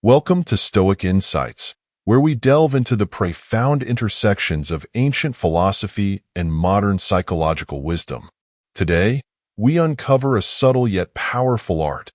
Welcome to Stoic Insights, where we delve into the profound intersections of ancient philosophy and modern psychological wisdom. Today, we uncover a subtle yet powerful art,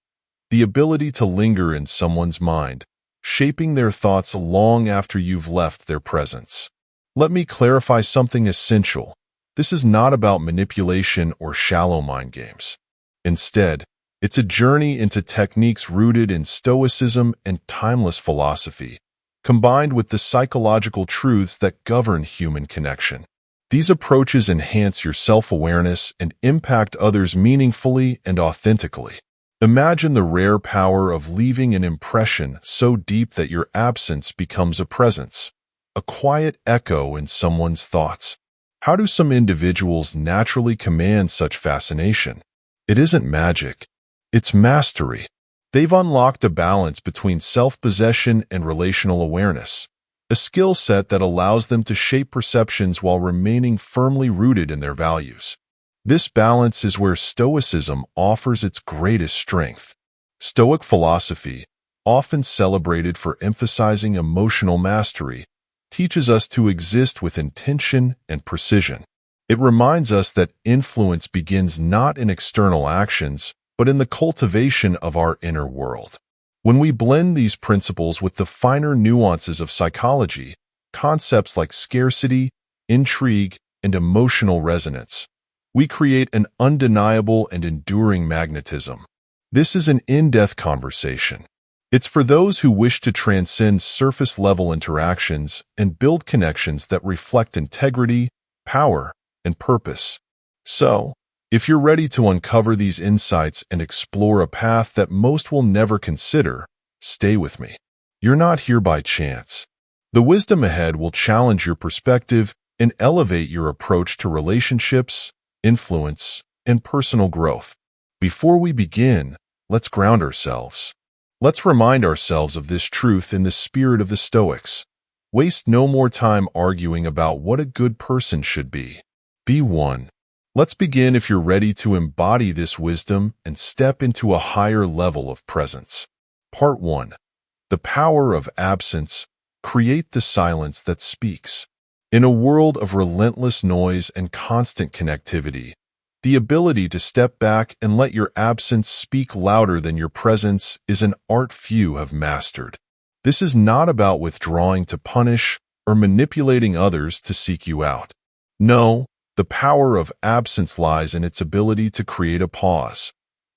the ability to linger in someone's mind, shaping their thoughts long after you've left their presence. Let me clarify something essential. This is not about manipulation or shallow mind games. Instead, it's a journey into techniques rooted in Stoicism and timeless philosophy, combined with the psychological truths that govern human connection. These approaches enhance your self-awareness and impact others meaningfully and authentically. Imagine the rare power of leaving an impression so deep that your absence becomes a presence, a quiet echo in someone's thoughts. How do some individuals naturally command such fascination? It isn't magic. It's mastery. They've unlocked a balance between self-possession and relational awareness, a skill set that allows them to shape perceptions while remaining firmly rooted in their values. This balance is where Stoicism offers its greatest strength. Stoic philosophy, often celebrated for emphasizing emotional mastery, teaches us to exist with intention and precision. It reminds us that influence begins not in external actions, but in the cultivation of our inner world. When we blend these principles with the finer nuances of psychology, concepts like scarcity, intrigue, and emotional resonance, we create an undeniable and enduring magnetism. This is an in-depth conversation. It's for those who wish to transcend surface-level interactions and build connections that reflect integrity, power, and purpose. So, if you're ready to uncover these insights and explore a path that most will never consider, stay with me. You're not here by chance. The wisdom ahead will challenge your perspective and elevate your approach to relationships, influence, and personal growth. Before we begin, let's ground ourselves. Let's remind ourselves of this truth in the spirit of the Stoics. Waste no more time arguing about what a good person should be. Be one. Let's begin if you're ready to embody this wisdom and step into a higher level of presence. Part 1. The power of absence. Create the silence that speaks. In a world of relentless noise and constant connectivity, the ability to step back and let your absence speak louder than your presence is an art few have mastered. This is not about withdrawing to punish or manipulating others to seek you out. No. The power of absence lies in its ability to create a pause,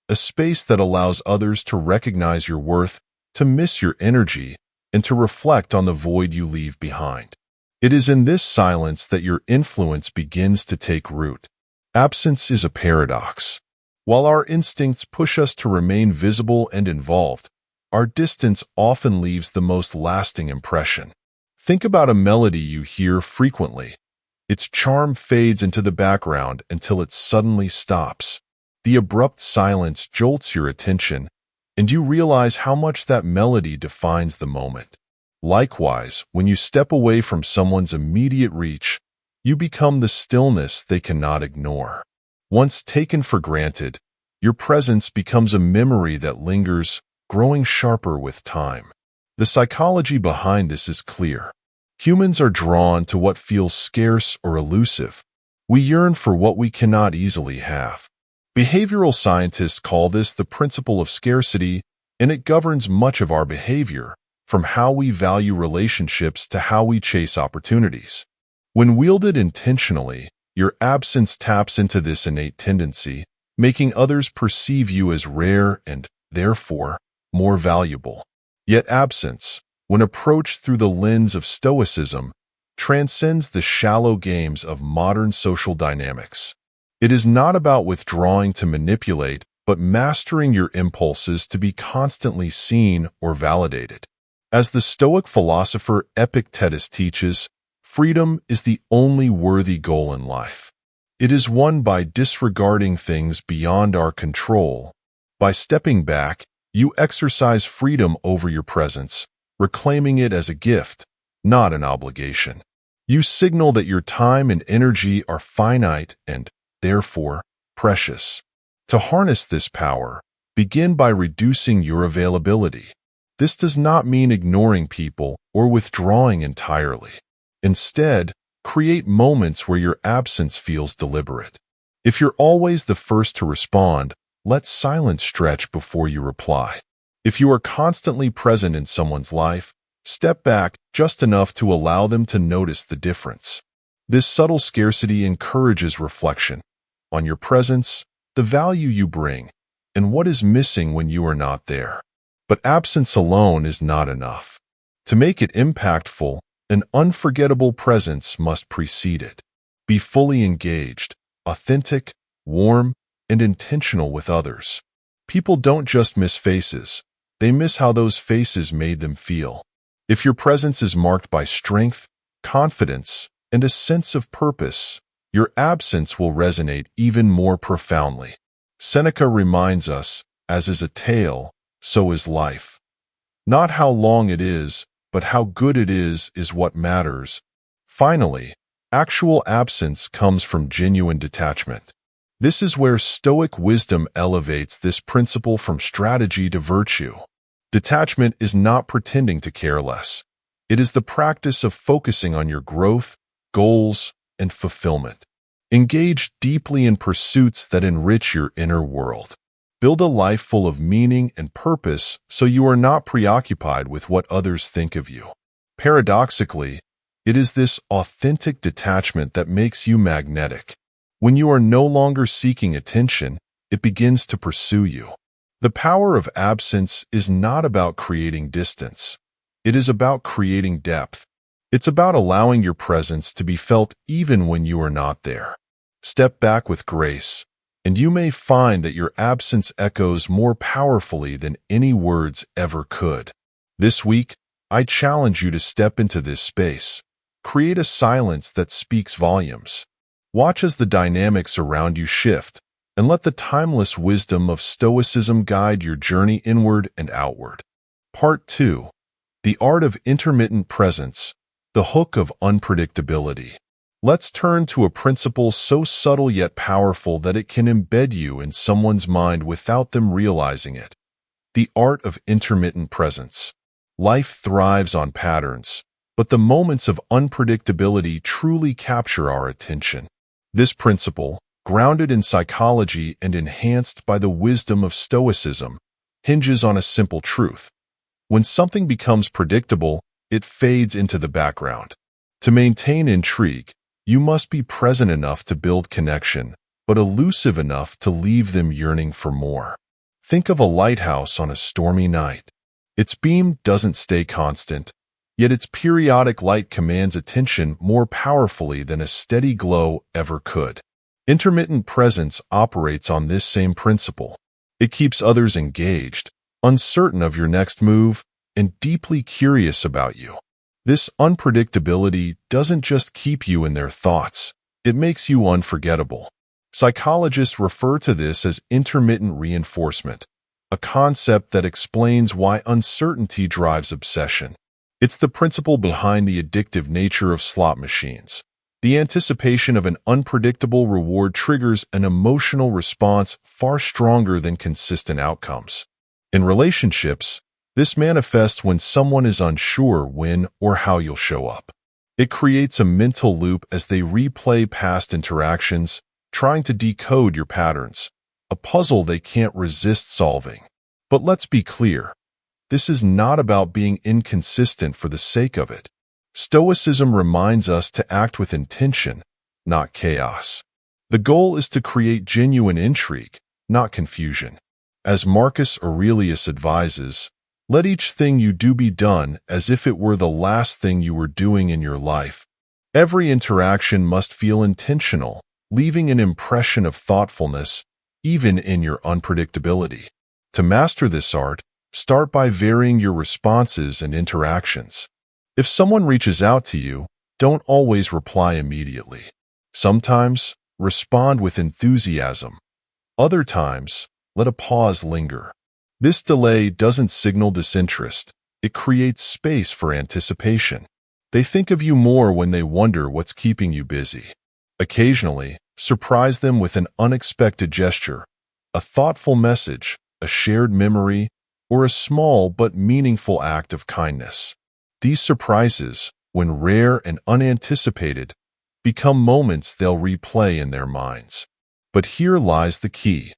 a space that allows others to recognize your worth, to miss your energy, and to reflect on the void you leave behind. It is in this silence that your influence begins to take root. Absence is a paradox. While our instincts push us to remain visible and involved, our distance often leaves the most lasting impression. Think about a melody you hear frequently. Its charm fades into the background until it suddenly stops. The abrupt silence jolts your attention, and you realize how much that melody defines the moment. Likewise, when you step away from someone's immediate reach, you become the stillness they cannot ignore. Once taken for granted, your presence becomes a memory that lingers, growing sharper with time. The psychology behind this is clear. Humans are drawn to what feels scarce or elusive. We yearn for what we cannot easily have. Behavioral scientists call this the principle of scarcity, and it governs much of our behavior, from how we value relationships to how we chase opportunities. When wielded intentionally, your absence taps into this innate tendency, making others perceive you as rare and, therefore, more valuable. Yet absence, when approached through the lens of Stoicism, transcends the shallow games of modern social dynamics. It is not about withdrawing to manipulate, but mastering your impulses to be constantly seen or validated. As the Stoic philosopher Epictetus teaches, freedom is the only worthy goal in life. It is won by disregarding things beyond our control. By stepping back, you exercise freedom over your presence, reclaiming it as a gift, not an obligation. You signal that your time and energy are finite and, therefore, precious. To harness this power, begin by reducing your availability. This does not mean ignoring people or withdrawing entirely. Instead, create moments where your absence feels deliberate. If you're always the first to respond, let silence stretch before you reply. If you are constantly present in someone's life, step back just enough to allow them to notice the difference. This subtle scarcity encourages reflection on your presence, the value you bring, and what is missing when you are not there. But absence alone is not enough. To make it impactful, an unforgettable presence must precede it. Be fully engaged, authentic, warm, and intentional with others. People don't just miss faces, they miss how those faces made them feel. If your presence is marked by strength, confidence, and a sense of purpose, your absence will resonate even more profoundly. Seneca reminds us, as is a tale, so is life. Not how long it is, but how good it is what matters. Finally, actual absence comes from genuine detachment. This is where Stoic wisdom elevates this principle from strategy to virtue. Detachment is not pretending to care less. It is the practice of focusing on your growth, goals, and fulfillment. Engage deeply in pursuits that enrich your inner world. Build a life full of meaning and purpose so you are not preoccupied with what others think of you. Paradoxically, it is this authentic detachment that makes you magnetic. When you are no longer seeking attention, it begins to pursue you. The power of absence is not about creating distance. It is about creating depth. It's about allowing your presence to be felt even when you are not there. Step back with grace, and you may find that your absence echoes more powerfully than any words ever could. This week, I challenge you to step into this space. Create a silence that speaks volumes. Watch as the dynamics around you shift, and let the timeless wisdom of Stoicism guide your journey inward and outward. Part 2. The Art of Intermittent Presence, the Hook of Unpredictability. Let's turn to a principle so subtle yet powerful that it can embed you in someone's mind without them realizing it. The Art of Intermittent Presence. Life thrives on patterns, but the moments of unpredictability truly capture our attention. This principle, grounded in psychology and enhanced by the wisdom of Stoicism, hinges on a simple truth. When something becomes predictable, it fades into the background. To maintain intrigue, you must be present enough to build connection, but elusive enough to leave them yearning for more. Think of a lighthouse on a stormy night. Its beam doesn't stay constant, yet its periodic light commands attention more powerfully than a steady glow ever could. Intermittent presence operates on this same principle. It keeps others engaged, uncertain of your next move, and deeply curious about you. This unpredictability doesn't just keep you in their thoughts, it makes you unforgettable. Psychologists refer to this as intermittent reinforcement, a concept that explains why uncertainty drives obsession. It's the principle behind the addictive nature of slot machines. The anticipation of an unpredictable reward triggers an emotional response far stronger than consistent outcomes. In relationships, this manifests when someone is unsure when or how you'll show up. It creates a mental loop as they replay past interactions, trying to decode your patterns, a puzzle they can't resist solving. But let's be clear. This is not about being inconsistent for the sake of it. Stoicism reminds us to act with intention, not chaos. The goal is to create genuine intrigue, not confusion. As Marcus Aurelius advises, let each thing you do be done as if it were the last thing you were doing in your life. Every interaction must feel intentional, leaving an impression of thoughtfulness, even in your unpredictability. To master this art, start by varying your responses and interactions. If someone reaches out to you, don't always reply immediately. Sometimes, respond with enthusiasm. Other times, let a pause linger. This delay doesn't signal disinterest. It creates space for anticipation. They think of you more when they wonder what's keeping you busy. Occasionally, surprise them with an unexpected gesture, a thoughtful message, a shared memory, or a small but meaningful act of kindness. These surprises, when rare and unanticipated, become moments they'll replay in their minds. But here lies the key.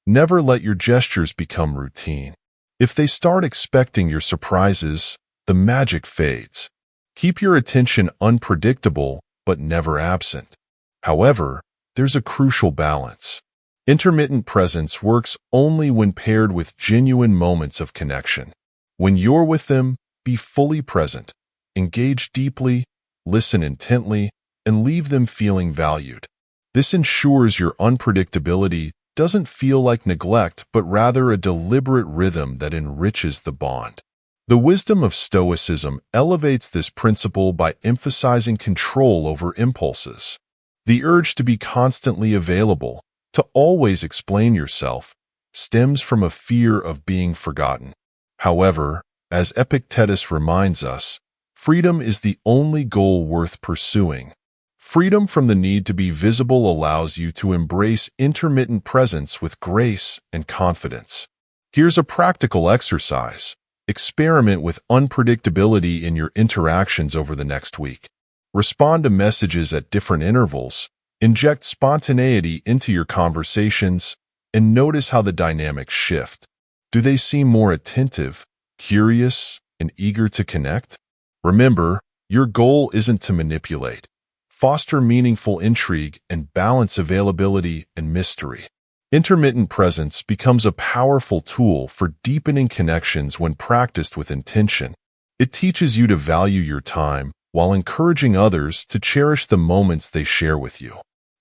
Never let your gestures become routine. If they start expecting your surprises, the magic fades. Keep your attention unpredictable but never absent. However, there's a crucial balance. Intermittent presence works only when paired with genuine moments of connection. When you're with them, be fully present, engage deeply, listen intently, and leave them feeling valued. This ensures your unpredictability doesn't feel like neglect, but rather a deliberate rhythm that enriches the bond. The wisdom of Stoicism elevates this principle by emphasizing control over impulses. The urge to be constantly available, to always explain yourself, stems from a fear of being forgotten. However, as Epictetus reminds us, freedom is the only goal worth pursuing. Freedom from the need to be visible allows you to embrace intermittent presence with grace and confidence. Here's a practical exercise. Experiment with unpredictability in your interactions over the next week. Respond to messages at different intervals, inject spontaneity into your conversations, and notice how the dynamics shift. Do they seem more attentive, curious, and eager to connect? Remember, your goal isn't to manipulate. Foster meaningful intrigue and balance availability and mystery. Intermittent presence becomes a powerful tool for deepening connections when practiced with intention. It teaches you to value your time while encouraging others to cherish the moments they share with you.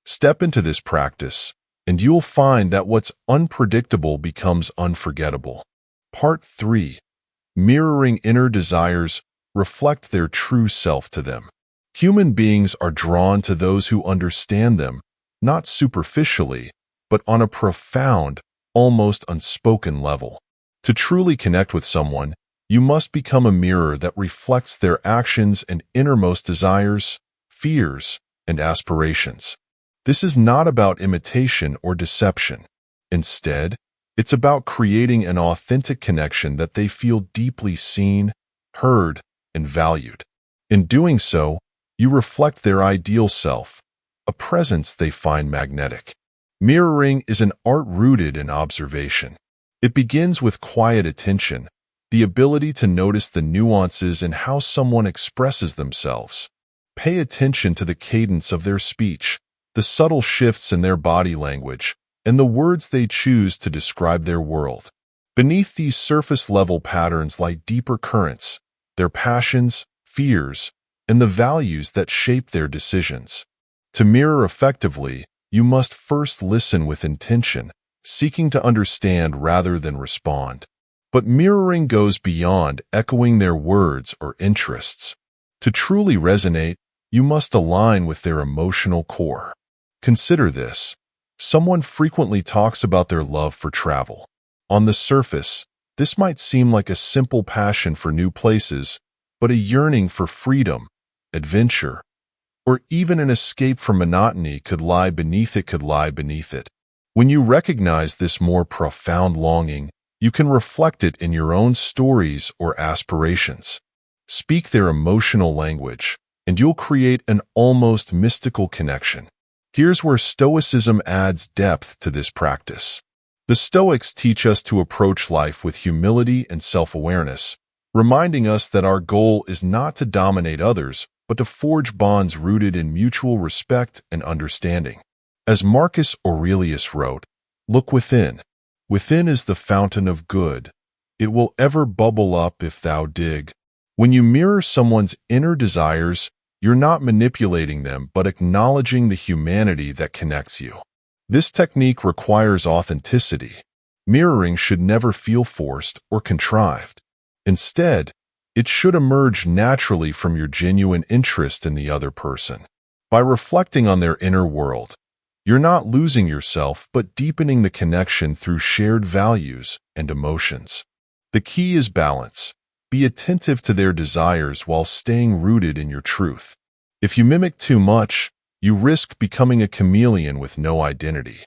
Step into this practice, and you'll find that what's unpredictable becomes unforgettable. Part 3. Mirroring inner desires, reflect their true self to them. Human beings are drawn to those who understand them, not superficially, but on a profound, almost unspoken level. To truly connect with someone, you must become a mirror that reflects their actions and innermost desires, fears, and aspirations. This is not about imitation or deception. Instead, it's about creating an authentic connection that they feel deeply seen, heard, and valued. In doing so, you reflect their ideal self, a presence they find magnetic. Mirroring is an art rooted in observation. It begins with quiet attention, the ability to notice the nuances in how someone expresses themselves. Pay attention to the cadence of their speech, the subtle shifts in their body language, and the words they choose to describe their world. Beneath these surface-level patterns lie deeper currents, their passions, fears, and the values that shape their decisions. To mirror effectively, you must first listen with intention, seeking to understand rather than respond. But mirroring goes beyond echoing their words or interests. To truly resonate, you must align with their emotional core. Consider this. Someone frequently talks about their love for travel. On the surface, this might seem like a simple passion for new places, but a yearning for freedom, adventure, or even an escape from monotony could lie beneath it. When you recognize this more profound longing, you can reflect it in your own stories or aspirations. Speak their emotional language, and you'll create an almost mystical connection. Here's where Stoicism adds depth to this practice. The Stoics teach us to approach life with humility and self-awareness, reminding us that our goal is not to dominate others, but to forge bonds rooted in mutual respect and understanding. As Marcus Aurelius wrote, "Look within. Within is the fountain of good. It will ever bubble up if thou dig." When you mirror someone's inner desires, you're not manipulating them, but acknowledging the humanity that connects you. This technique requires authenticity. Mirroring should never feel forced or contrived. Instead, it should emerge naturally from your genuine interest in the other person. By reflecting on their inner world, you're not losing yourself, but deepening the connection through shared values and emotions. The key is balance. Be attentive to their desires while staying rooted in your truth. If you mimic too much, you risk becoming a chameleon with no identity.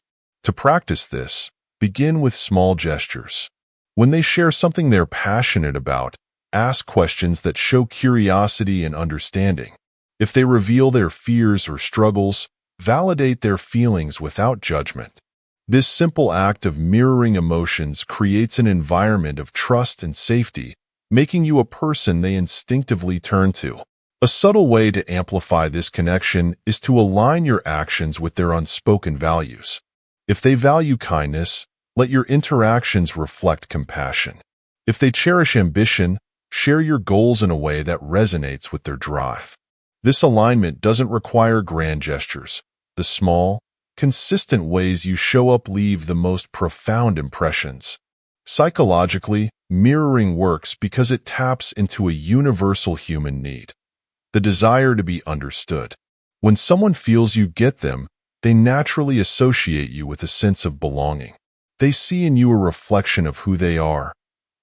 To practice this, begin with small gestures. When they share something they're passionate about, ask questions that show curiosity and understanding. If they reveal their fears or struggles, validate their feelings without judgment. This simple act of mirroring emotions creates an environment of trust and safety, making you a person they instinctively turn to. A subtle way to amplify this connection is to align your actions with their unspoken values. If they value kindness, let your interactions reflect compassion. If they cherish ambition, share your goals in a way that resonates with their drive. This alignment doesn't require grand gestures. The small, consistent ways you show up leave the most profound impressions. Psychologically, mirroring works because it taps into a universal human need, the desire to be understood. When someone feels you get them, they naturally associate you with a sense of belonging. They see in you a reflection of who they are,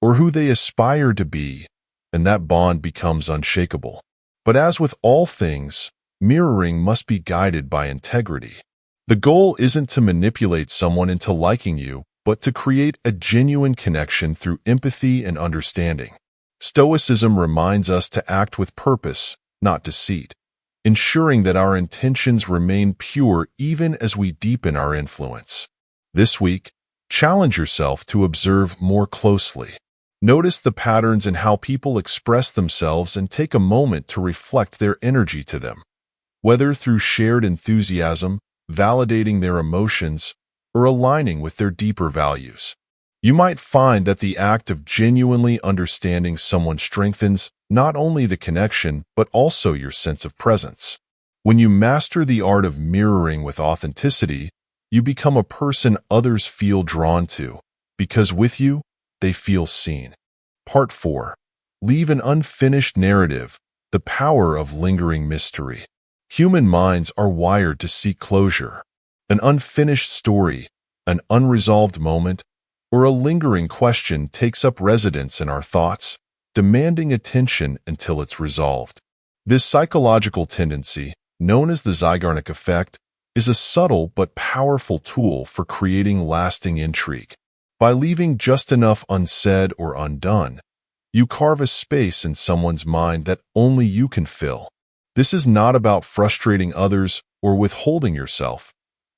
or who they aspire to be, and that bond becomes unshakable. But as with all things, mirroring must be guided by integrity. The goal isn't to manipulate someone into liking you, but to create a genuine connection through empathy and understanding. Stoicism reminds us to act with purpose, not deceit, ensuring that our intentions remain pure even as we deepen our influence. This week, challenge yourself to observe more closely. Notice the patterns in how people express themselves and take a moment to reflect their energy to them. Whether through shared enthusiasm, validating their emotions, or aligning with their deeper values, you might find that the act of genuinely understanding someone strengthens not only the connection but also your sense of presence. When you master the art of mirroring with authenticity, you become a person others feel drawn to, because with you, they feel seen. Part 4. Leave an unfinished narrative, the power of lingering mystery. Human minds are wired to seek closure. An unfinished story, an unresolved moment, or a lingering question takes up residence in our thoughts, demanding attention until it's resolved. This psychological tendency, known as the Zeigarnik effect, is a subtle but powerful tool for creating lasting intrigue. By leaving just enough unsaid or undone, you carve a space in someone's mind that only you can fill. This is not about frustrating others or withholding yourself.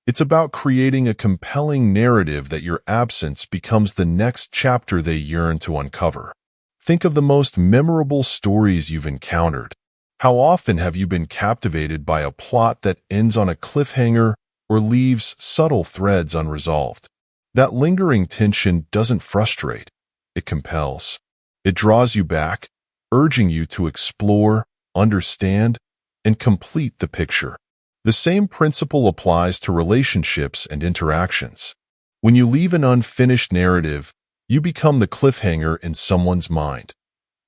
It's about creating a compelling narrative that your absence becomes the next chapter they yearn to uncover. Think of the most memorable stories you've encountered. How often have you been captivated by a plot that ends on a cliffhanger or leaves subtle threads unresolved? That lingering tension doesn't frustrate, it compels. It draws you back, urging you to explore, understand, and complete the picture. The same principle applies to relationships and interactions. When you leave an unfinished narrative, you become the cliffhanger in someone's mind,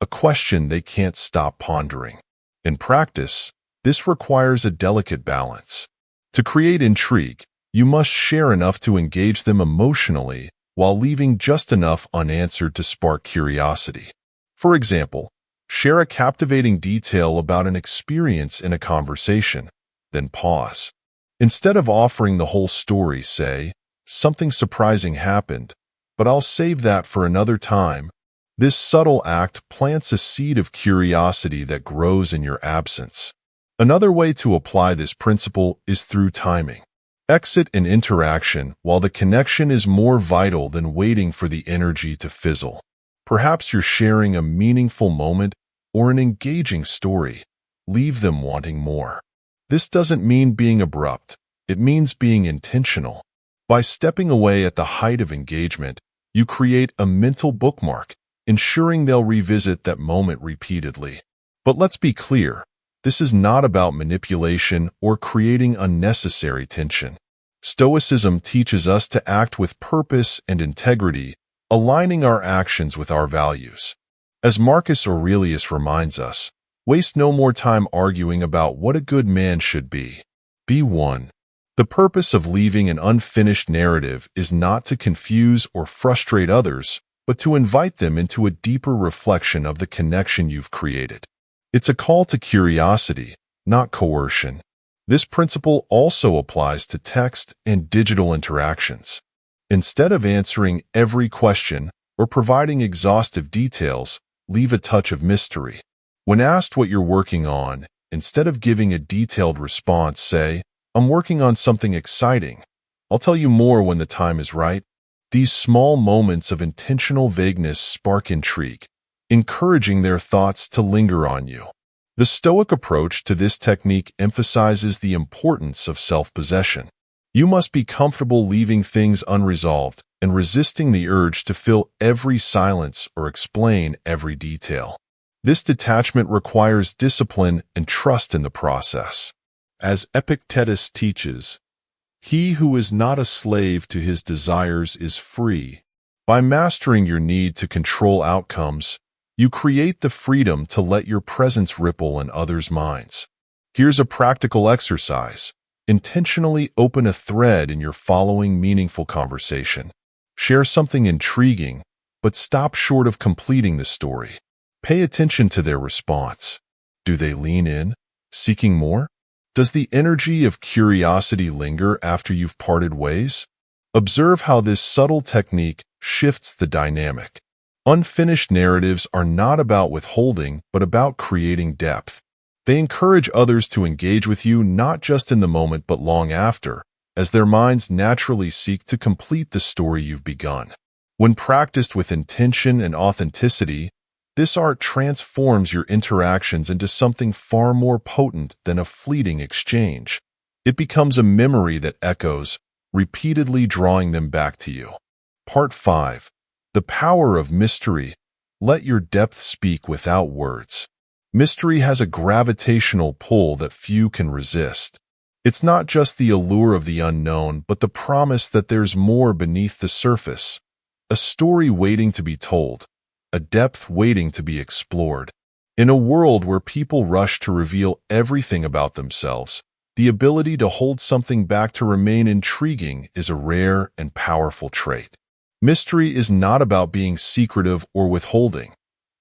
a question they can't stop pondering. In practice, this requires a delicate balance. To create intrigue, you must share enough to engage them emotionally while leaving just enough unanswered to spark curiosity. For example, share a captivating detail about an experience in a conversation, then pause. Instead of offering the whole story, say, "Something surprising happened, but I'll save that for another time." This subtle act plants a seed of curiosity that grows in your absence. Another way to apply this principle is through timing. Exit an interaction while the connection is more vital than waiting for the energy to fizzle. Perhaps you're sharing a meaningful moment or an engaging story. Leave them wanting more. This doesn't mean being abrupt. It means being intentional. By stepping away at the height of engagement, you create a mental bookmark, ensuring they'll revisit that moment repeatedly. But let's be clear, this is not about manipulation or creating unnecessary tension. Stoicism teaches us to act with purpose and integrity, aligning our actions with our values. As Marcus Aurelius reminds us, waste no more time arguing about what a good man should be. Be one. The purpose of leaving an unfinished narrative is not to confuse or frustrate others, but to invite them into a deeper reflection of the connection you've created. It's a call to curiosity, not coercion. This principle also applies to text and digital interactions. Instead of answering every question, or providing exhaustive details leave a touch of mystery. When asked what you're working on, instead of giving a detailed response, say, "I'm working on something exciting. I'll tell you more when the time is right." These small moments of intentional vagueness spark intrigue, encouraging their thoughts to linger on you. The Stoic approach to this technique emphasizes the importance of self-possession. You must be comfortable leaving things unresolved and resisting the urge to fill every silence or explain every detail. This detachment requires discipline and trust in the process. As Epictetus teaches, "He who is not a slave to his desires is free." By mastering your need to control outcomes, you create the freedom to let your presence ripple in others' minds. Here's a practical exercise. Intentionally open a thread in your following meaningful conversation. Share something intriguing, but stop short of completing the story. Pay attention to their response. Do they lean in, seeking more? Does the energy of curiosity linger after you've parted ways? Observe how this subtle technique shifts the dynamic. Unfinished narratives are not about withholding, but about creating depth. They encourage others to engage with you not just in the moment but long after, as their minds naturally seek to complete the story you've begun. When practiced with intention and authenticity, this art transforms your interactions into something far more potent than a fleeting exchange. It becomes a memory that echoes, repeatedly drawing them back to you. Part 5. The Power of Mystery. Let your depth speak without words. Mystery has a gravitational pull that few can resist. It's not just the allure of the unknown, but the promise that there's more beneath the surface. A story waiting to be told. A depth waiting to be explored. In a world where people rush to reveal everything about themselves, the ability to hold something back to remain intriguing is a rare and powerful trait. Mystery is not about being secretive or withholding.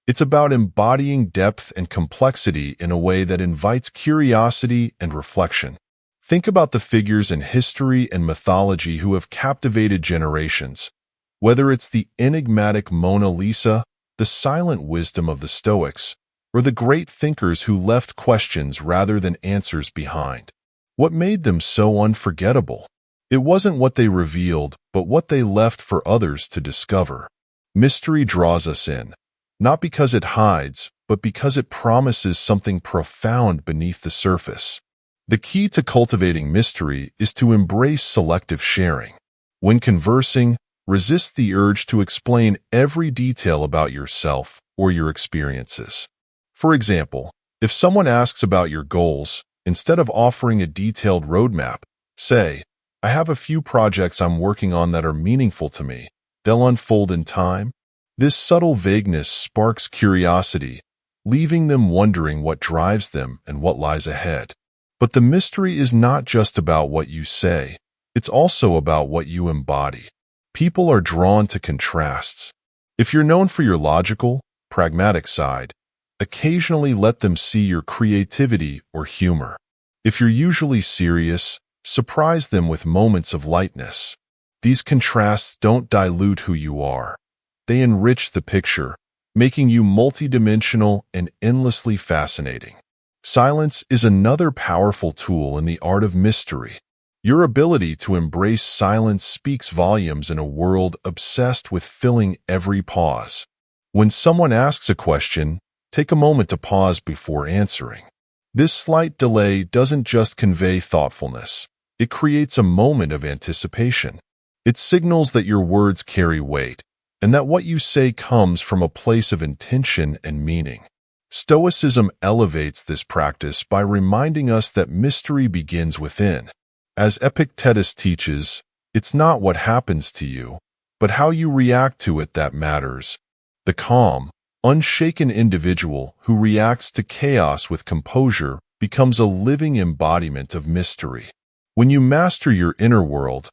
It's about embodying depth and complexity in a way that invites curiosity and reflection. Think about the figures in history and mythology who have captivated generations. Whether it's the enigmatic Mona Lisa, the silent wisdom of the Stoics, or the great thinkers who left questions rather than answers behind. What made them so unforgettable? It wasn't what they revealed, but what they left for others to discover. Mystery draws us in, not because it hides, but because it promises something profound beneath the surface. The key to cultivating mystery is to embrace selective sharing. When conversing, resist the urge to explain every detail about yourself or your experiences. For example, if someone asks about your goals, instead of offering a detailed roadmap, say, "I have a few projects I'm working on that are meaningful to me. They'll unfold in time." This subtle vagueness sparks curiosity, leaving them wondering what drives them and what lies ahead. But the mystery is not just about what you say, it's also about what you embody. People are drawn to contrasts. If you're known for your logical, pragmatic side, occasionally let them see your creativity or humor. If you're usually serious, surprise them with moments of lightness. These contrasts don't dilute who you are. They enrich the picture, making you multidimensional and endlessly fascinating. Silence is another powerful tool in the art of mystery. Your ability to embrace silence speaks volumes in a world obsessed with filling every pause. When someone asks a question, take a moment to pause before answering. This slight delay doesn't just convey thoughtfulness. It creates a moment of anticipation. It signals that your words carry weight, and that what you say comes from a place of intention and meaning. Stoicism elevates this practice by reminding us that mystery begins within. As Epictetus teaches, it's not what happens to you, but how you react to it that matters. The calm, unshaken individual who reacts to chaos with composure becomes a living embodiment of mystery. When you master your inner world,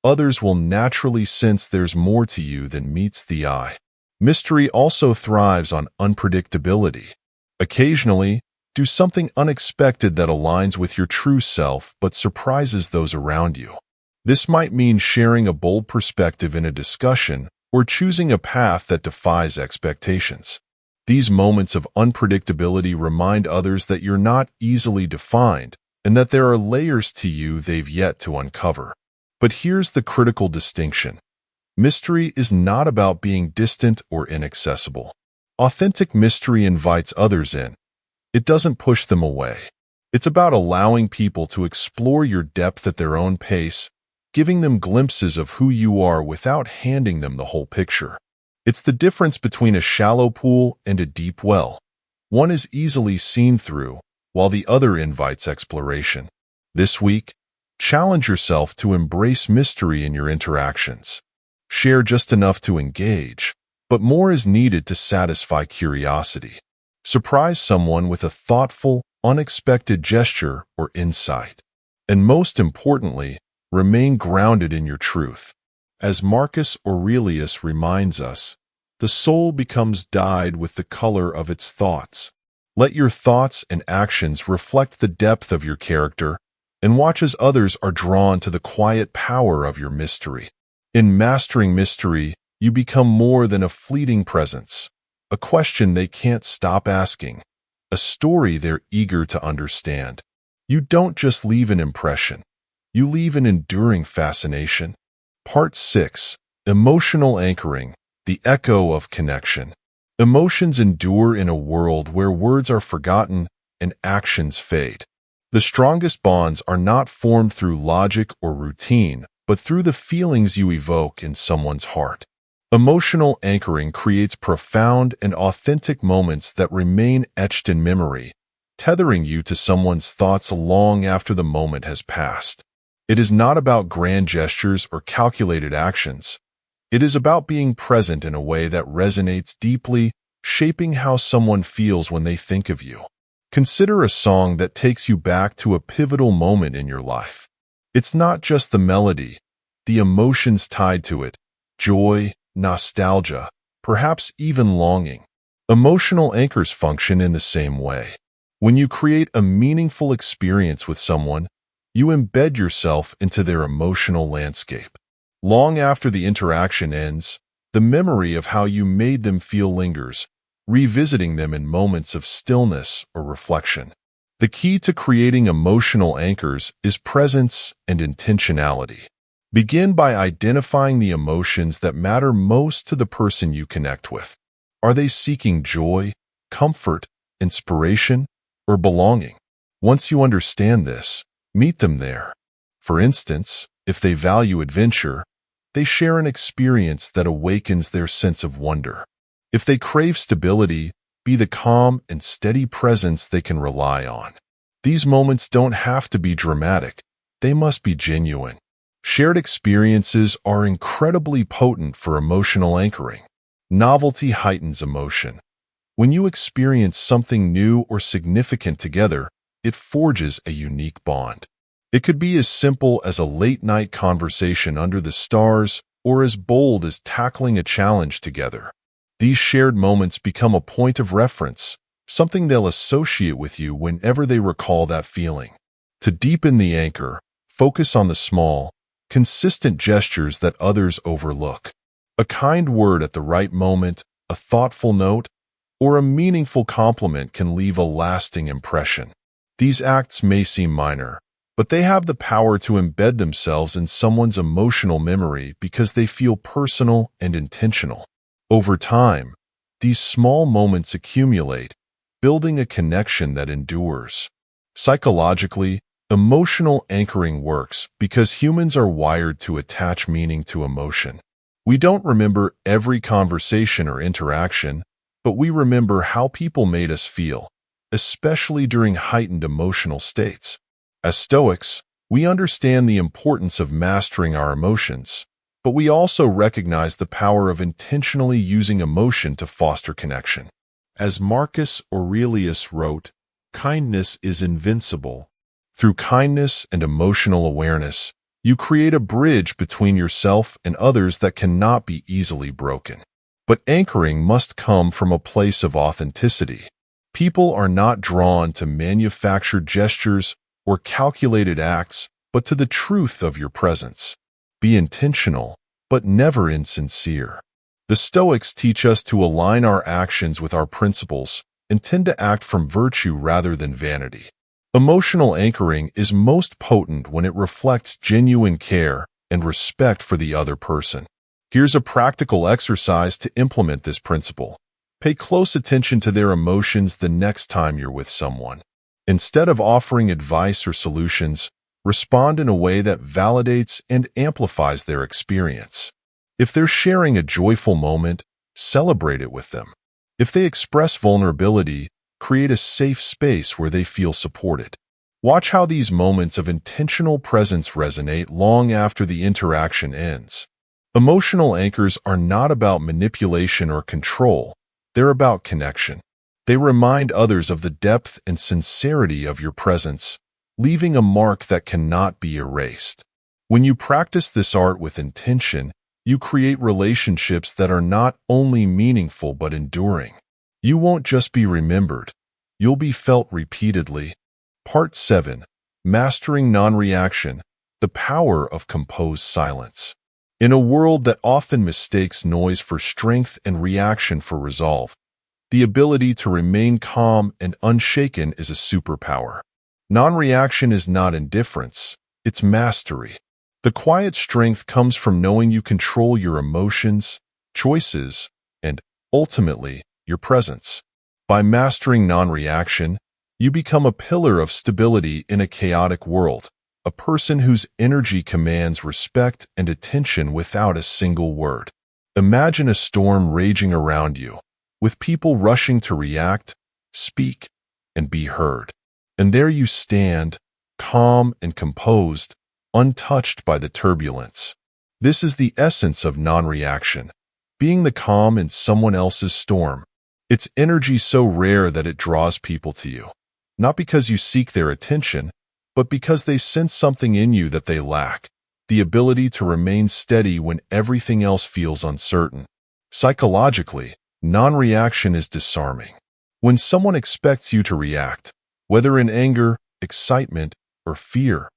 others will naturally sense there's more to you than meets the eye. Mystery also thrives on unpredictability. Occasionally, do something unexpected that aligns with your true self but surprises those around you. This might mean sharing a bold perspective in a discussion or choosing a path that defies expectations. These moments of unpredictability remind others that you're not easily defined and that there are layers to you they've yet to uncover. But here's the critical distinction. Mystery is not about being distant or inaccessible. Authentic mystery invites others in. It doesn't push them away. It's about allowing people to explore your depth at their own pace, giving them glimpses of who you are without handing them the whole picture. It's the difference between a shallow pool and a deep well. One is easily seen through, while the other invites exploration. This week, challenge yourself to embrace mystery in your interactions. Share just enough to engage, but more is needed to satisfy curiosity. Surprise someone with a thoughtful, unexpected gesture or insight. And most importantly, remain grounded in your truth. As Marcus Aurelius reminds us, the soul becomes dyed with the color of its thoughts. Let your thoughts and actions reflect the depth of your character, and watch as others are drawn to the quiet power of your mystery. In mastering mystery, you become more than a fleeting presence, a question they can't stop asking, a story they're eager to understand. You don't just leave an impression, you leave an enduring fascination. Part 6. Emotional Anchoring, the Echo of Connection. Emotions endure in a world where words are forgotten and actions fade. The strongest bonds are not formed through logic or routine, but through the feelings you evoke in someone's heart. Emotional anchoring creates profound and authentic moments that remain etched in memory, tethering you to someone's thoughts long after the moment has passed. It is not about grand gestures or calculated actions. It is about being present in a way that resonates deeply, shaping how someone feels when they think of you. Consider a song that takes you back to a pivotal moment in your life. It's not just the melody, the emotions tied to it, joy, nostalgia, perhaps even longing. Emotional anchors function in the same way. When you create a meaningful experience with someone, you embed yourself into their emotional landscape. Long after the interaction ends, the memory of how you made them feel lingers, revisiting them in moments of stillness or reflection. The key to creating emotional anchors is presence and intentionality. Begin by identifying the emotions that matter most to the person you connect with. Are they seeking joy, comfort, inspiration, or belonging? Once you understand this, meet them there. For instance, if they value adventure, they share an experience that awakens their sense of wonder. If they crave stability, be the calm and steady presence they can rely on. These moments don't have to be dramatic. They must be genuine. Shared experiences are incredibly potent for emotional anchoring. Novelty heightens emotion. When you experience something new or significant together, it forges a unique bond. It could be as simple as a late-night conversation under the stars or as bold as tackling a challenge together. These shared moments become a point of reference, something they'll associate with you whenever they recall that feeling. To deepen the anchor, focus on the small, consistent gestures that others overlook. A kind word at the right moment, a thoughtful note, or a meaningful compliment can leave a lasting impression. These acts may seem minor, but they have the power to embed themselves in someone's emotional memory because they feel personal and intentional. Over time, these small moments accumulate, building a connection that endures. Psychologically, emotional anchoring works because humans are wired to attach meaning to emotion. We don't remember every conversation or interaction, but we remember how people made us feel, especially during heightened emotional states. As Stoics, we understand the importance of mastering our emotions, but we also recognize the power of intentionally using emotion to foster connection. As Marcus Aurelius wrote, "Kindness is invincible." Through kindness and emotional awareness, you create a bridge between yourself and others that cannot be easily broken. But anchoring must come from a place of authenticity. People are not drawn to manufactured gestures or calculated acts, but to the truth of your presence. Be intentional, but never insincere. The Stoics teach us to align our actions with our principles and tend to act from virtue rather than vanity. Emotional anchoring is most potent when it reflects genuine care and respect for the other person. Here's a practical exercise to implement this principle. Pay close attention to their emotions the next time you're with someone. Instead of offering advice or solutions, respond in a way that validates and amplifies their experience. If they're sharing a joyful moment, celebrate it with them. If they express vulnerability, create a safe space where they feel supported. Watch how these moments of intentional presence resonate long after the interaction ends. Emotional anchors are not about manipulation or control. They're about connection. They remind others of the depth and sincerity of your presence, leaving a mark that cannot be erased. When you practice this art with intention, you create relationships that are not only meaningful but enduring. You won't just be remembered, you'll be felt repeatedly. Part 7. Mastering Non-Reaction, the Power of Composed Silence. In a world that often mistakes noise for strength and reaction for resolve, the ability to remain calm and unshaken is a superpower. Non-reaction is not indifference, it's mastery. The quiet strength comes from knowing you control your emotions, choices, and, ultimately, your presence. By mastering non-reaction, you become a pillar of stability in a chaotic world, a person whose energy commands respect and attention without a single word. Imagine a storm raging around you, with people rushing to react, speak, and be heard. And there you stand, calm and composed, untouched by the turbulence. This is the essence of non-reaction, being the calm in someone else's storm. Its energy so rare that it draws people to you, not because you seek their attention, but because they sense something in you that they lack, the ability to remain steady when everything else feels uncertain. Psychologically, non-reaction is disarming. When someone expects you to react, whether in anger, excitement, or fear,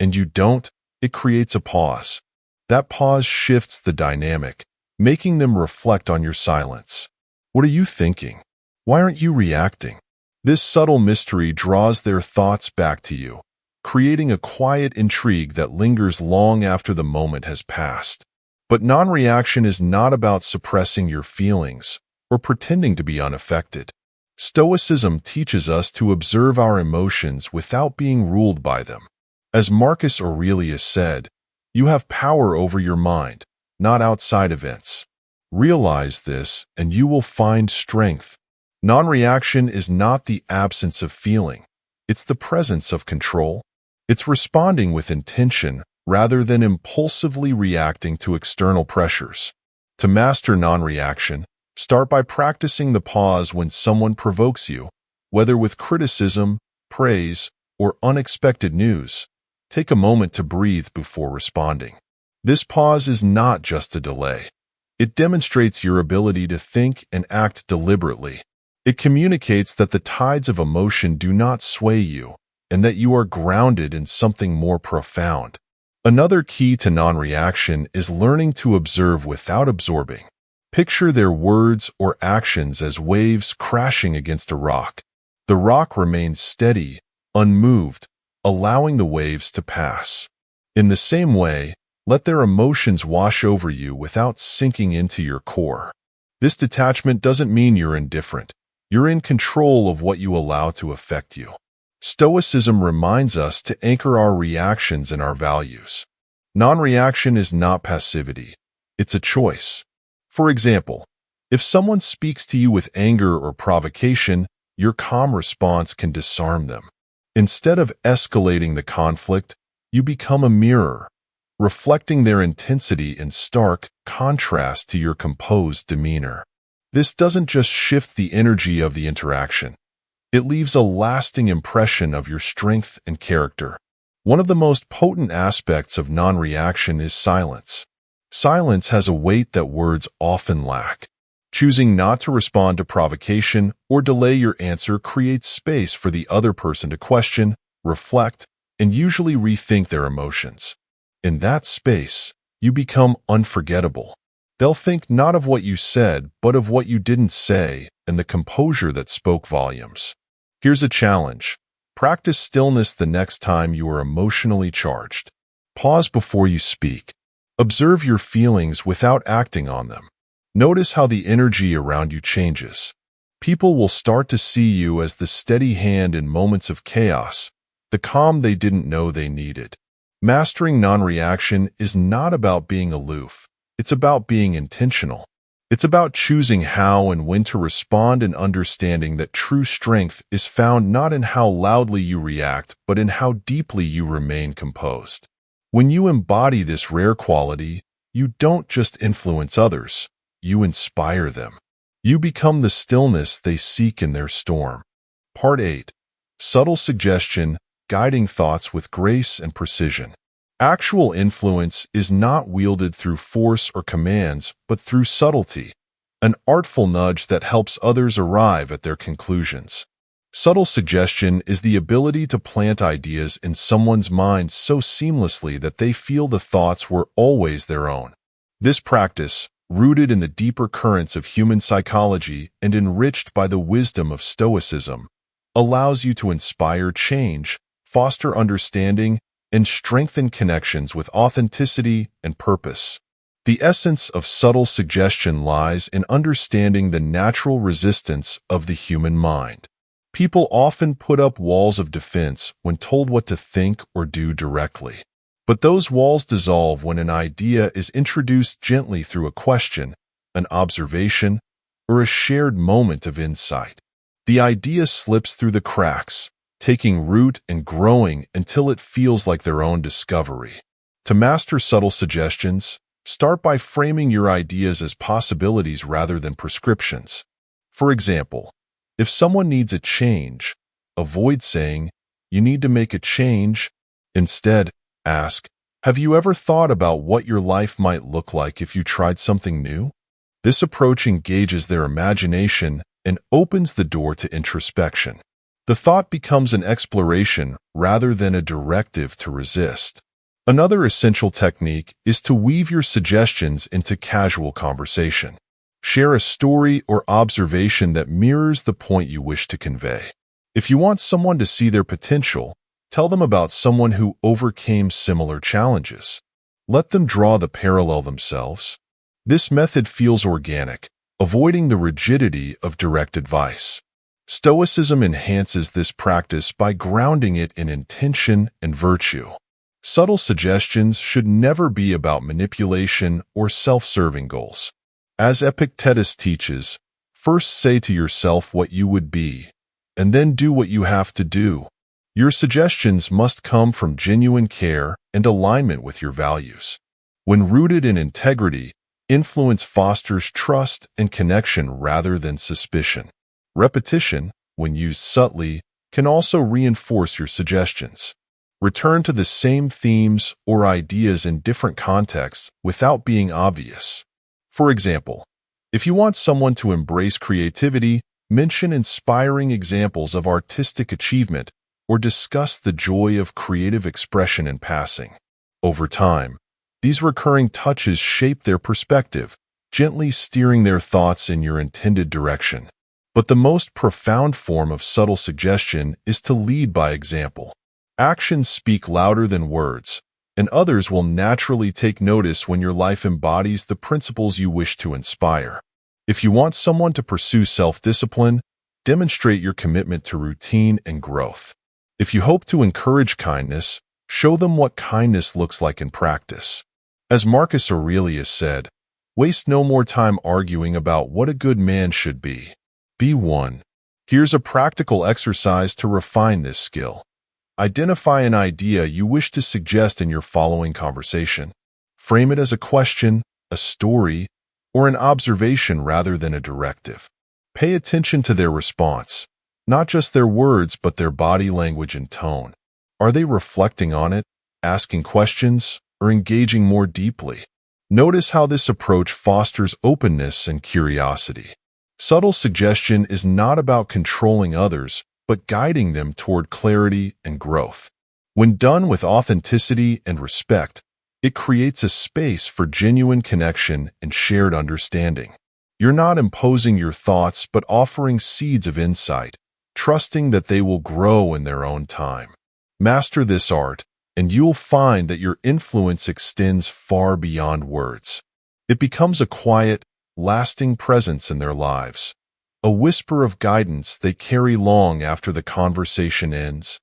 and you don't, it creates a pause. That pause shifts the dynamic, making them reflect on your silence. What are you thinking? Why aren't you reacting? This subtle mystery draws their thoughts back to you, creating a quiet intrigue that lingers long after the moment has passed. But non-reaction is not about suppressing your feelings or pretending to be unaffected. Stoicism teaches us to observe our emotions without being ruled by them. As Marcus Aurelius said, you have power over your mind, not outside events. Realize this, and you will find strength. Non-reaction is not the absence of feeling. It's the presence of control. It's responding with intention rather than impulsively reacting to external pressures. To master non-reaction, start by practicing the pause when someone provokes you, whether with criticism, praise, or unexpected news. Take a moment to breathe before responding. This pause is not just a delay. It demonstrates your ability to think and act deliberately. It communicates that the tides of emotion do not sway you, and that you are grounded in something more profound. Another key to non-reaction is learning to observe without absorbing. Picture their words or actions as waves crashing against a rock. The rock remains steady, unmoved, allowing the waves to pass. In the same way, let their emotions wash over you without sinking into your core. This detachment doesn't mean you're indifferent. You're in control of what you allow to affect you. Stoicism reminds us to anchor our reactions in our values. Non-reaction is not passivity. It's a choice. For example, if someone speaks to you with anger or provocation, your calm response can disarm them. Instead of escalating the conflict, you become a mirror, reflecting their intensity in stark contrast to your composed demeanor. This doesn't just shift the energy of the interaction. It leaves a lasting impression of your strength and character. One of the most potent aspects of non-reaction is silence. Silence has a weight that words often lack. Choosing not to respond to provocation or delay your answer creates space for the other person to question, reflect, and usually rethink their emotions. In that space, you become unforgettable. They'll think not of what you said, but of what you didn't say and the composure that spoke volumes. Here's a challenge. Practice stillness the next time you are emotionally charged. Pause before you speak. Observe your feelings without acting on them. Notice how the energy around you changes. People will start to see you as the steady hand in moments of chaos, the calm they didn't know they needed. Mastering non-reaction is not about being aloof. It's about being intentional. It's about choosing how and when to respond and understanding that true strength is found not in how loudly you react, but in how deeply you remain composed. When you embody this rare quality, you don't just influence others, you inspire them. You become the stillness they seek in their storm. Part 8. Subtle suggestion, guiding thoughts with grace and precision. Actual influence is not wielded through force or commands, but through subtlety, an artful nudge that helps others arrive at their conclusions. Subtle suggestion is the ability to plant ideas in someone's mind so seamlessly that they feel the thoughts were always their own. This practice, rooted in the deeper currents of human psychology and enriched by the wisdom of Stoicism, allows you to inspire change, foster understanding, and strengthen connections with authenticity and purpose. The essence of subtle suggestion lies in understanding the natural resistance of the human mind. People often put up walls of defense when told what to think or do directly. But those walls dissolve when an idea is introduced gently through a question, an observation, or a shared moment of insight. The idea slips through the cracks, taking root and growing until it feels like their own discovery. To master subtle suggestions, start by framing your ideas as possibilities rather than prescriptions. For example, if someone needs a change, avoid saying, "You need to make a change." Instead, ask, "Have you ever thought about what your life might look like if you tried something new?" This approach engages their imagination and opens the door to introspection. The thought becomes an exploration rather than a directive to resist. Another essential technique is to weave your suggestions into casual conversation. Share a story or observation that mirrors the point you wish to convey. If you want someone to see their potential, tell them about someone who overcame similar challenges. Let them draw the parallel themselves. This method feels organic, avoiding the rigidity of direct advice. Stoicism enhances this practice by grounding it in intention and virtue. Subtle suggestions should never be about manipulation or self-serving goals. As Epictetus teaches, first say to yourself what you would be, and then do what you have to do. Your suggestions must come from genuine care and alignment with your values. When rooted in integrity, influence fosters trust and connection rather than suspicion. Repetition, when used subtly, can also reinforce your suggestions. Return to the same themes or ideas in different contexts without being obvious. For example, if you want someone to embrace creativity, mention inspiring examples of artistic achievement or discuss the joy of creative expression in passing. Over time, these recurring touches shape their perspective, gently steering their thoughts in your intended direction. But the most profound form of subtle suggestion is to lead by example. Actions speak louder than words, and others will naturally take notice when your life embodies the principles you wish to inspire. If you want someone to pursue self-discipline, demonstrate your commitment to routine and growth. If you hope to encourage kindness, show them what kindness looks like in practice. As Marcus Aurelius said, waste no more time arguing about what a good man should be. Be one. Here's a practical exercise to refine this skill. Identify an idea you wish to suggest in your following conversation. Frame it as a question, a story, or an observation rather than a directive. Pay attention to their response, not just their words but their body language and tone. Are they reflecting on it, asking questions, or engaging more deeply? Notice how this approach fosters openness and curiosity. Subtle suggestion is not about controlling others, but guiding them toward clarity and growth. When done with authenticity and respect, It creates a space for genuine connection and shared understanding. You're not imposing your thoughts but offering seeds of insight, trusting that they will grow in their own time. Master this art, and you'll find that your influence extends far beyond words. It becomes a quiet, lasting presence in their lives, a whisper of guidance they carry long after the conversation ends.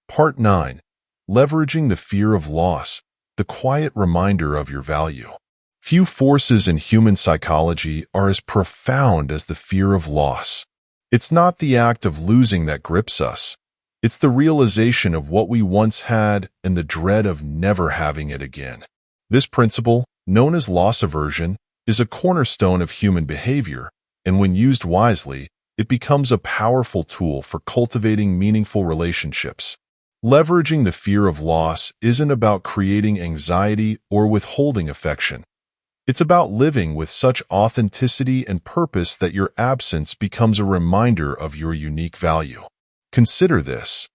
Part 9. Leveraging the fear of loss, the quiet reminder of your value. Few forces in human psychology are as profound as the fear of loss. It's not the act of losing that grips us. It's the realization of what we once had and the dread of never having it again. This principle, known as loss aversion, is a cornerstone of human behavior, and when used wisely, it becomes a powerful tool for cultivating meaningful relationships. Leveraging the fear of loss isn't about creating anxiety or withholding affection. It's about living with such authenticity and purpose that your absence becomes a reminder of your unique value. Consider this.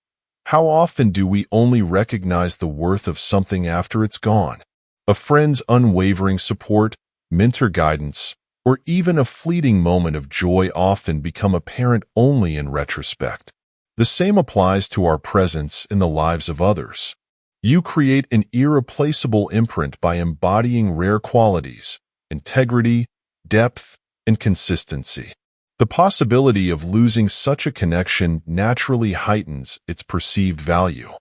How often do we only recognize the worth of something after it's gone? A friend's unwavering support, mentor guidance, or even a fleeting moment of joy often become apparent only in retrospect. The same applies to our presence in the lives of others. You create an irreplaceable imprint by embodying rare qualities, integrity, depth, and consistency. The possibility of losing such a connection naturally heightens its perceived value.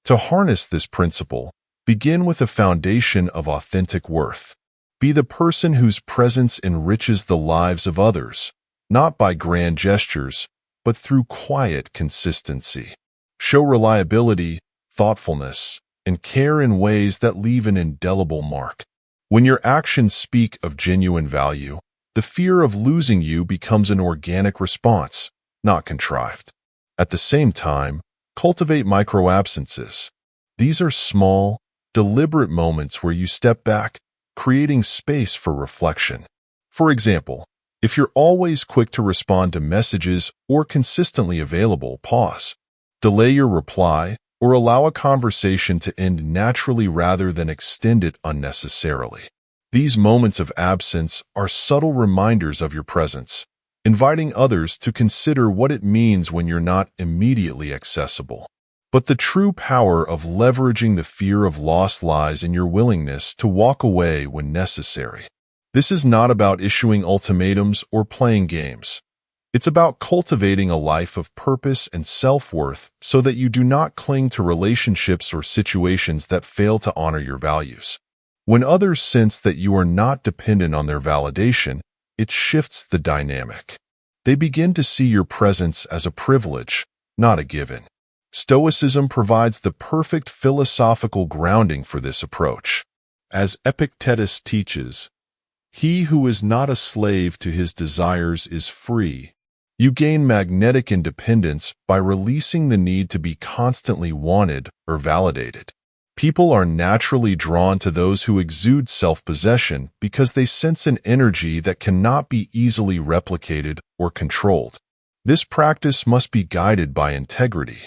To harness this principle, begin with a foundation of authentic worth. Be the person whose presence enriches the lives of others, not by grand gestures, but through quiet consistency. Show reliability, thoughtfulness, and care in ways that leave an indelible mark. When your actions speak of genuine value, the fear of losing you becomes an organic response, not contrived. At the same time, cultivate micro-absences. These are small, deliberate moments where you step back, creating space for reflection. For example, if you're always quick to respond to messages or consistently available, pause. Delay your reply or allow a conversation to end naturally rather than extend it unnecessarily. These moments of absence are subtle reminders of your presence, inviting others to consider what it means when you're not immediately accessible. But the true power of leveraging the fear of loss lies in your willingness to walk away when necessary. This is not about issuing ultimatums or playing games. It's about cultivating a life of purpose and self-worth so that you do not cling to relationships or situations that fail to honor your values. When others sense that you are not dependent on their validation, it shifts the dynamic. They begin to see your presence as a privilege, not a given. Stoicism provides the perfect philosophical grounding for this approach. As Epictetus teaches, "He who is not a slave to his desires is free." You gain magnetic independence by releasing the need to be constantly wanted or validated. People are naturally drawn to those who exude self-possession because they sense an energy that cannot be easily replicated or controlled. This practice must be guided by integrity.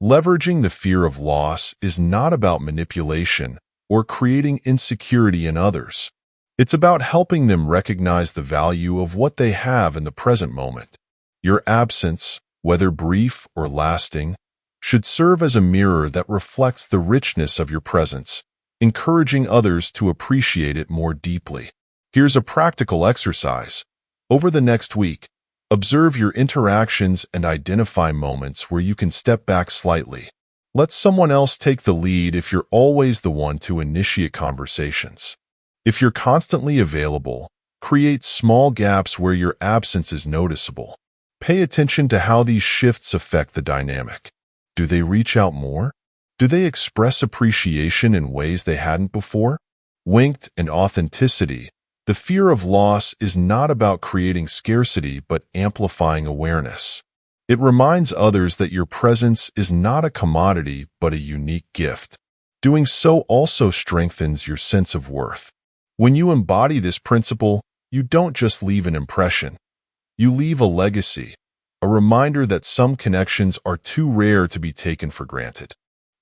Leveraging the fear of loss is not about manipulation or creating insecurity in others. It's about helping them recognize the value of what they have in the present moment. Your absence, whether brief or lasting, should serve as a mirror that reflects the richness of your presence, encouraging others to appreciate it more deeply. Here's a practical exercise. Over the next week, observe your interactions and identify moments where you can step back slightly. Let someone else take the lead if you're always the one to initiate conversations. If you're constantly available, create small gaps where your absence is noticeable. Pay attention to how these shifts affect the dynamic. Do they reach out more? Do they express appreciation in ways they hadn't before? Winked and authenticity. The fear of loss is not about creating scarcity but amplifying awareness. It reminds others that your presence is not a commodity but a unique gift. Doing so also strengthens your sense of worth. When you embody this principle, you don't just leave an impression. You leave a legacy, a reminder that some connections are too rare to be taken for granted.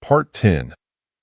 Part 10.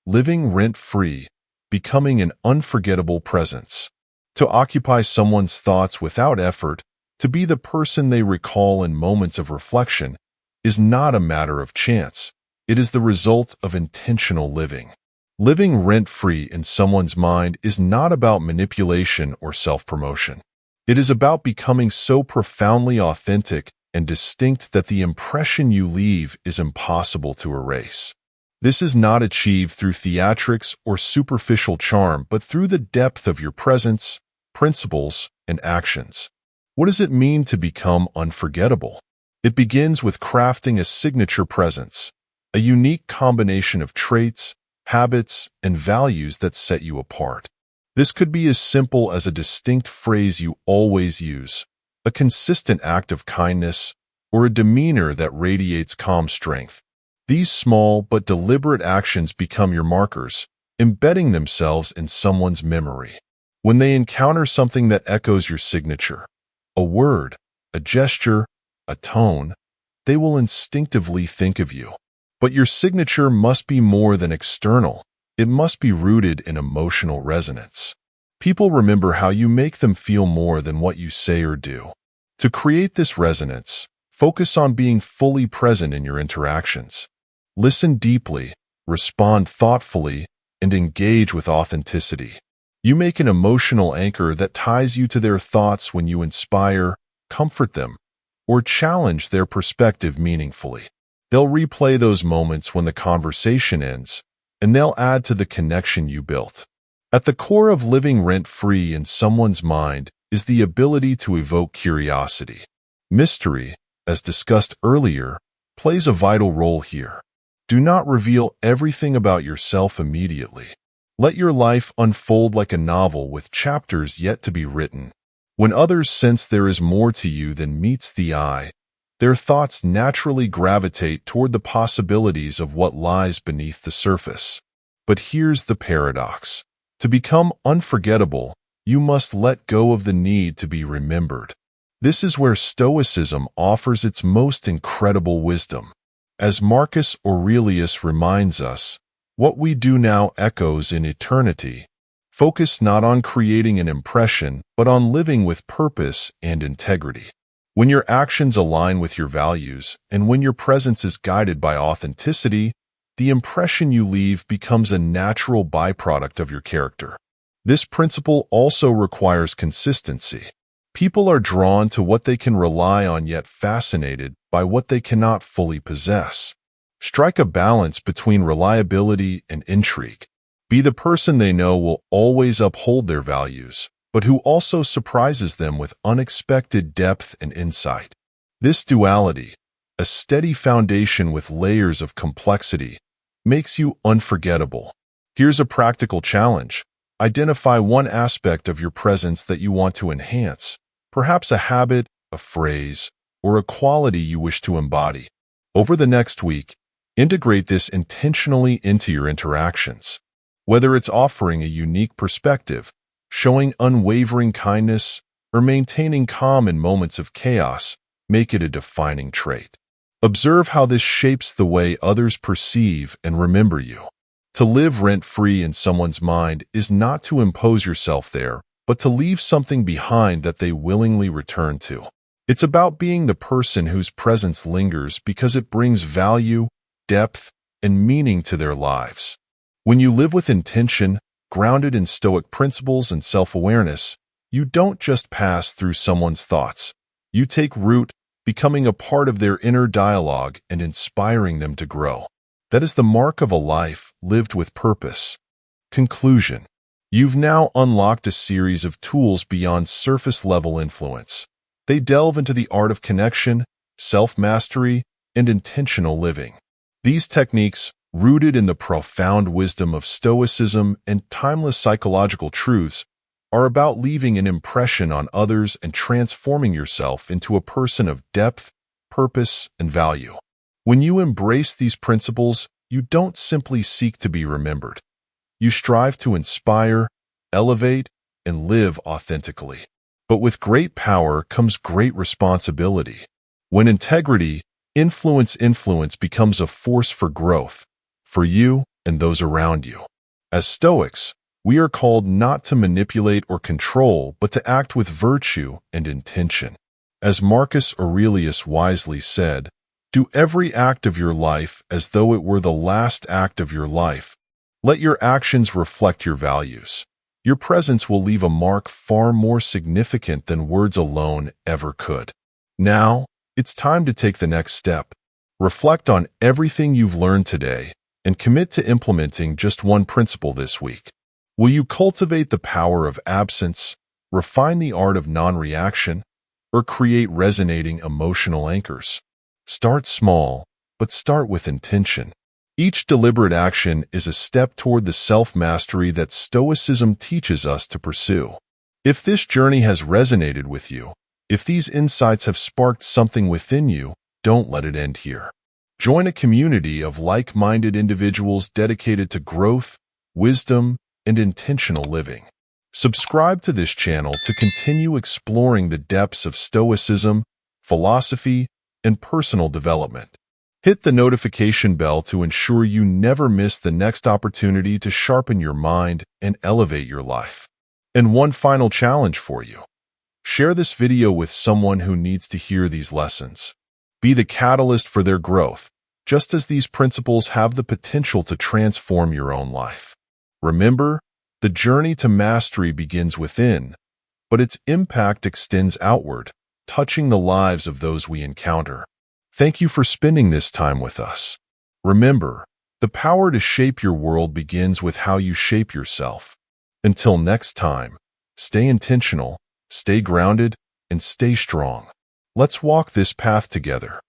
Living rent-free, becoming an unforgettable presence. To occupy someone's thoughts without effort, to be the person they recall in moments of reflection, is not a matter of chance. It is the result of intentional living. Living rent-free in someone's mind is not about manipulation or self-promotion. It is about becoming so profoundly authentic and distinct that the impression you leave is impossible to erase. This is not achieved through theatrics or superficial charm, but through the depth of your presence, principles, and actions. What does it mean to become unforgettable? It begins with crafting a signature presence, a unique combination of traits, habits, and values that set you apart. This could be as simple as a distinct phrase you always use, a consistent act of kindness, or a demeanor that radiates calm strength. These small but deliberate actions become your markers, embedding themselves in someone's memory. When they encounter something that echoes your signature, a word, a gesture, a tone, they will instinctively think of you. But your signature must be more than external. It must be rooted in emotional resonance. People remember how you make them feel more than what you say or do. To create this resonance, focus on being fully present in your interactions. Listen deeply, respond thoughtfully, and engage with authenticity. You make an emotional anchor that ties you to their thoughts when you inspire, comfort them, or challenge their perspective meaningfully. They'll replay those moments when the conversation ends, and they'll add to the connection you built. At the core of living rent-free in someone's mind is the ability to evoke curiosity. Mystery, as discussed earlier, plays a vital role here. Do not reveal everything about yourself immediately. Let your life unfold like a novel with chapters yet to be written. When others sense there is more to you than meets the eye, their thoughts naturally gravitate toward the possibilities of what lies beneath the surface. But here's the paradox. To become unforgettable, you must let go of the need to be remembered. This is where Stoicism offers its most incredible wisdom. As Marcus Aurelius reminds us, what we do now echoes in eternity. Focus not on creating an impression, but on living with purpose and integrity. When your actions align with your values, and when your presence is guided by authenticity, the impression you leave becomes a natural byproduct of your character. This principle also requires consistency. People are drawn to what they can rely on, yet fascinated by what they cannot fully possess. Strike a balance between reliability and intrigue. Be the person they know will always uphold their values, but who also surprises them with unexpected depth and insight. This duality, a steady foundation with layers of complexity, makes you unforgettable. Here's a practical challenge. Identify one aspect of your presence that you want to enhance, perhaps a habit, a phrase, or a quality you wish to embody. Over the next week, integrate this intentionally into your interactions. Whether it's offering a unique perspective, showing unwavering kindness, or maintaining calm in moments of chaos, make it a defining trait. Observe how this shapes the way others perceive and remember you. To live rent-free in someone's mind is not to impose yourself there, but to leave something behind that they willingly return to. It's about being the person whose presence lingers because it brings value, depth, and meaning to their lives. When you live with intention, grounded in Stoic principles and self-awareness, you don't just pass through someone's thoughts. You take root, becoming a part of their inner dialogue and inspiring them to grow. That is the mark of a life lived with purpose. Conclusion. You've now unlocked a series of tools beyond surface-level influence. They delve into the art of connection, self-mastery, and intentional living. These techniques, rooted in the profound wisdom of Stoicism and timeless psychological truths, are about leaving an impression on others and transforming yourself into a person of depth, purpose, and value. When you embrace these principles, you don't simply seek to be remembered. You strive to inspire, elevate, and live authentically. But with great power comes great responsibility. When integrity, influence becomes a force for growth, for you and those around you. As Stoics, We are called not to manipulate or control, but to act with virtue and intention. As Marcus Aurelius wisely said, "Do every act of your life as though it were the last act of your life. Let your actions reflect your values. Your presence will leave a mark far more significant than words alone ever could." Now, it's time to take the next step. Reflect on everything you've learned today and commit to implementing just one principle this week. Will you cultivate the power of absence, refine the art of non-reaction, or create resonating emotional anchors? Start small, but start with intention. Each deliberate action is a step toward the self-mastery that Stoicism teaches us to pursue. If this journey has resonated with you, if these insights have sparked something within you, don't let it end here. Join a community of like-minded individuals dedicated to growth, wisdom, and intentional living. Subscribe to this channel to continue exploring the depths of Stoicism, philosophy, and personal development. Hit the notification bell to ensure you never miss the next opportunity to sharpen your mind and elevate your life. And one final challenge for you. Share this video with someone who needs to hear these lessons. Be the catalyst for their growth, just as these principles have the potential to transform your own life. Remember, the journey to mastery begins within, but its impact extends outward, touching the lives of those we encounter. Thank you for spending this time with us. Remember, the power to shape your world begins with how you shape yourself. Until next time, stay intentional, stay grounded, and stay strong. Let's walk this path together.